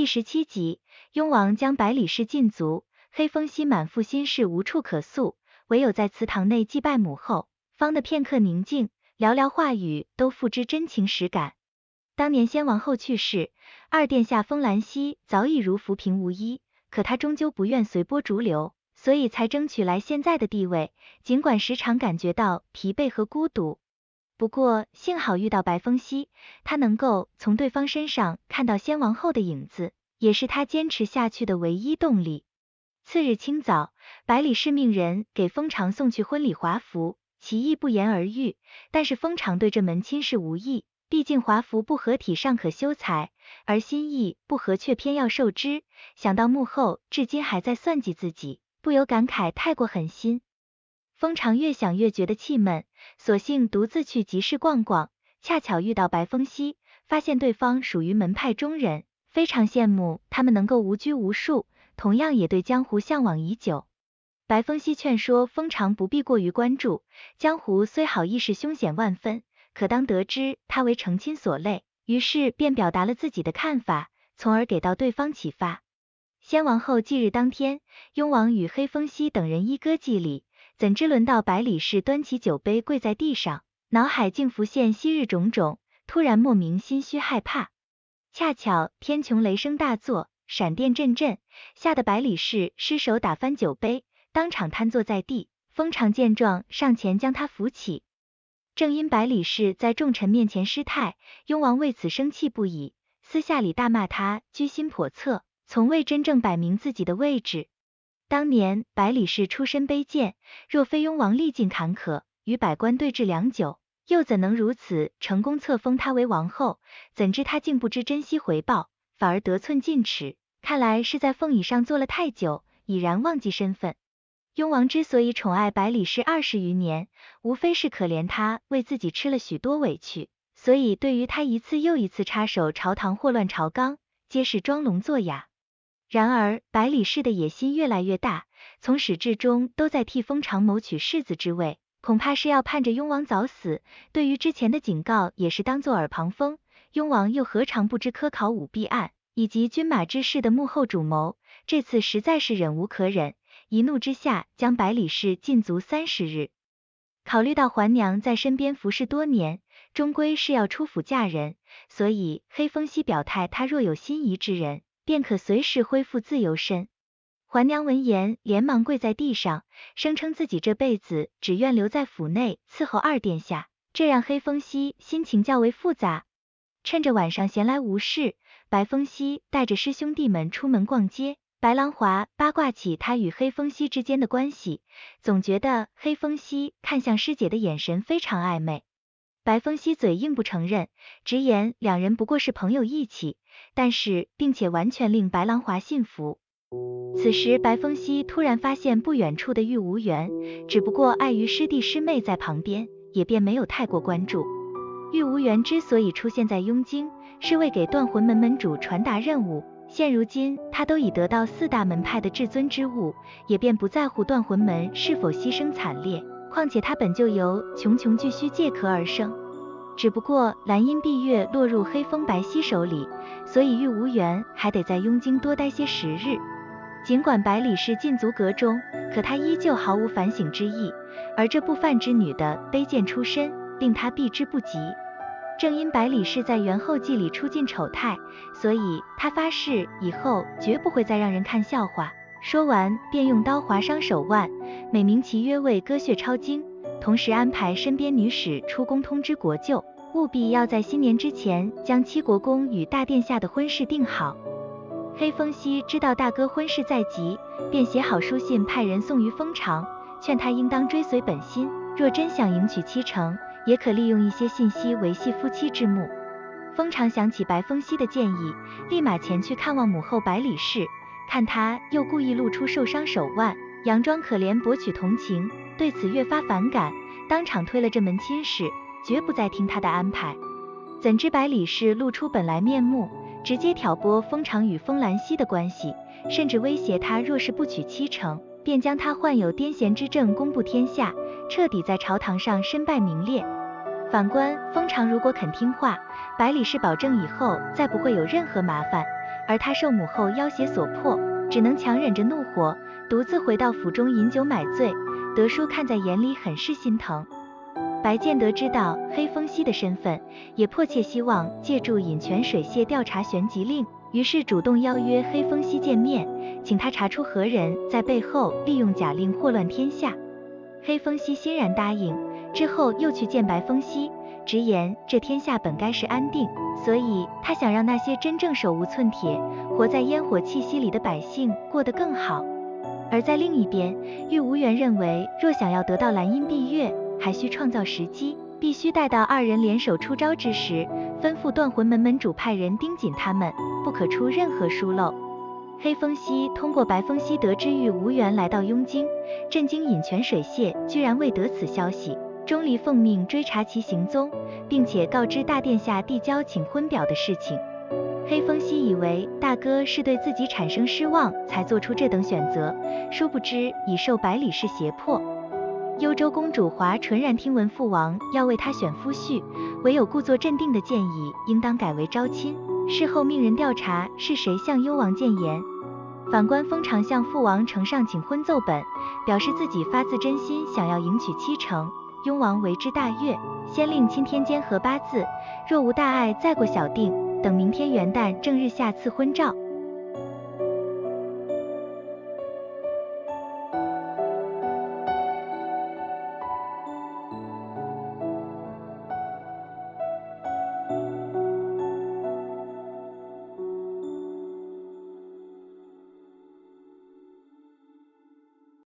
第17集，雍王将百里氏禁足，黑风息满腹心事无处可诉，唯有在祠堂内祭拜母后，方的片刻宁静，寥寥话语都付之真情实感。当年先王后去世，二殿下封兰息早已如浮萍无依，可他终究不愿随波逐流，所以才争取来现在的地位，尽管时常感觉到疲惫和孤独。不过幸好遇到白风息，他能够从对方身上看到先王后的影子，也是他坚持下去的唯一动力。次日清早，百里氏命人给封常送去婚礼华服，其意不言而喻，但是封常对这门亲事无意，毕竟华服不合体尚可修裁，而心意不合却偏要受之，想到幕后至今还在算计自己，不由感慨太过狠心。封常越想越觉得气闷，索性独自去集市逛逛，恰巧遇到白风息，发现对方属于门派中人，非常羡慕他们能够无拘无束，同样也对江湖向往已久。白风息劝说封常不必过于关注，江湖虽好亦是凶险万分，可当得知他为成亲所累，于是便表达了自己的看法，从而给到对方启发。先王后忌日当天，雍王与黑风息等人依歌祭礼，怎知轮到百里氏端起酒杯跪在地上，脑海竟浮现昔日种种，突然莫名心虚害怕。恰巧天穹雷声大作，闪电阵阵，吓得百里氏失手打翻酒杯，当场瘫坐在地。封常见状，上前将他扶起。正因百里氏在众臣面前失态，雍王为此生气不已，私下里大骂他居心叵测，从未真正摆明自己的位置。当年百里氏出身卑贱，若非雍王历尽坎坷，与百官对峙良久，又怎能如此成功册封她为王后？怎知她竟不知珍惜回报，反而得寸进尺，看来是在凤椅上坐了太久，已然忘记身份。雍王之所以宠爱百里氏20余年，无非是可怜她为自己吃了许多委屈，所以对于她一次又一次插手朝堂祸乱朝纲，皆是装聋作哑。然而百里氏的野心越来越大，从始至终都在替封常谋取世子之位，恐怕是要盼着雍王早死，对于之前的警告也是当作耳旁风。雍王又何尝不知科考舞弊案以及军马之事的幕后主谋，这次实在是忍无可忍，一怒之下将百里氏禁足30日。考虑到环娘在身边服侍多年，终归是要出府嫁人，所以黑风息表态，他若有心仪之人，便可随时恢复自由身。环娘闻言连忙跪在地上，声称自己这辈子只愿留在府内伺候二殿下，这让黑风息心情较为复杂。趁着晚上闲来无事，白风息带着师兄弟们出门逛街，白郎华八卦起他与黑风息之间的关系，总觉得黑风息看向师姐的眼神非常暧昧。白风息嘴硬不承认，直言两人不过是朋友义气，但是并且完全令白郎华信服。此时白风息突然发现不远处的玉无缘，只不过碍于师弟师妹在旁边，也便没有太过关注。玉无缘之所以出现在雍京，是为给断魂门门主传达任务，现如今他都已得到4大门派的至尊之物，也便不在乎断魂门是否牺牲惨烈，况且他本就由穷穷巨虚借壳而生。只不过蓝阴碧月落入黑风白息手里，所以玉无缘还得在雍京多待些时日。尽管百里氏禁足阁中，可他依旧毫无反省之意，而这不犯之女的卑贱出身，令他避之不及。正因百里氏在元后记里出尽丑态，所以他发誓以后绝不会再让人看笑话。说完便用刀划伤手腕，美名其曰为割血抄经，同时安排身边女使出宫通知国舅，务必要在新年之前将七国公与大殿下的婚事定好。黑风息知道大哥婚事在即，便写好书信派人送于封常，劝他应当追随本心，若真想迎娶妻成，也可利用一些信息维系夫妻之睦。封常想起白风息的建议，立马前去看望母后百里氏，看他又故意露出受伤手腕，佯装可怜博取同情，对此越发反感，当场推了这门亲事，绝不再听他的安排。怎知百里氏露出本来面目，直接挑拨封常与封兰息的关系，甚至威胁他若是不娶妻成，便将他患有癫痫之症公布天下，彻底在朝堂上身败名裂。反观封常如果肯听话，百里氏保证以后再不会有任何麻烦，而他受母后要挟所迫，只能强忍着怒火，独自回到府中饮酒买醉。德叔看在眼里，很是心疼。白建德知道黑风息的身份，也迫切希望借助饮泉水榭调查旋即令，于是主动邀约黑风息见面，请他查出何人在背后利用假令祸乱天下。黑风息欣然答应，之后又去见白风息，直言这天下本该是安定，所以他想让那些真正手无寸铁、活在烟火气息里的百姓过得更好。而在另一边，玉无缘认为，若想要得到兰因碧月，还需创造时机，必须待到二人联手出招之时，吩咐断魂门门主派人盯紧他们，不可出任何疏漏。黑风息通过白风息得知玉无缘来到雍京，震惊饮泉水榭居然未得此消息，钟离奉命追查其行踪，并且告知大殿下递交请婚表的事情。黑风息以为大哥是对自己产生失望才做出这等选择，殊不知已受百里氏胁迫。幽州公主华纯然听闻父王要为她选夫婿，唯有故作镇定的建议应当改为招亲，事后命人调查是谁向幽王谏言。反观封常向父王呈上请婚奏本，表示自己发自真心想要迎娶妻成，雍王为之大悦，先令钦天监核8字，若无大碍再过小定，等明天元旦正日下赐婚诏。